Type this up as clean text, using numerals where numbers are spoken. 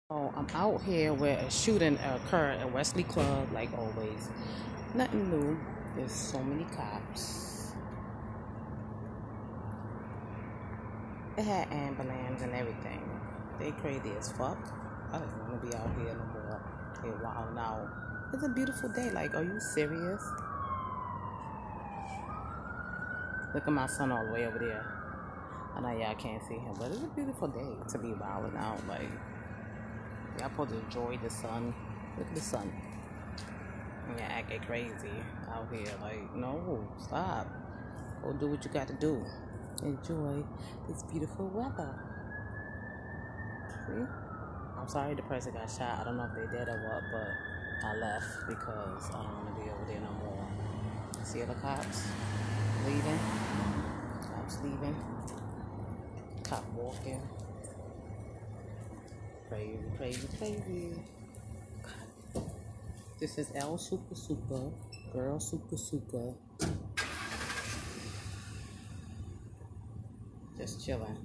Oh, I'm out here where a shooting occurred at Wesley Club, like always. Nothing new. There's so many cops. They had ambulance and everything. They crazy as fuck. I don't want to be out here no more. They wilding out. It's a beautiful day. Like, are you serious? Look at my son all the way over there. I know y'all can't see him, but it's a beautiful day to be wilding out. Like, y'all supposed to enjoy the sun. Look at the sun. And y'all acting crazy out here. Like, no, stop. Go do what you got to do. Enjoy this beautiful weather. See? I'm sorry the person got shot. I don't know if they did or what, but I left because I don't want to be over there no more. See the cops leaving? Cops leaving. Cop walking. Crazy, crazy, crazy. This is El Super Super. Girl Super Super. Just chilling.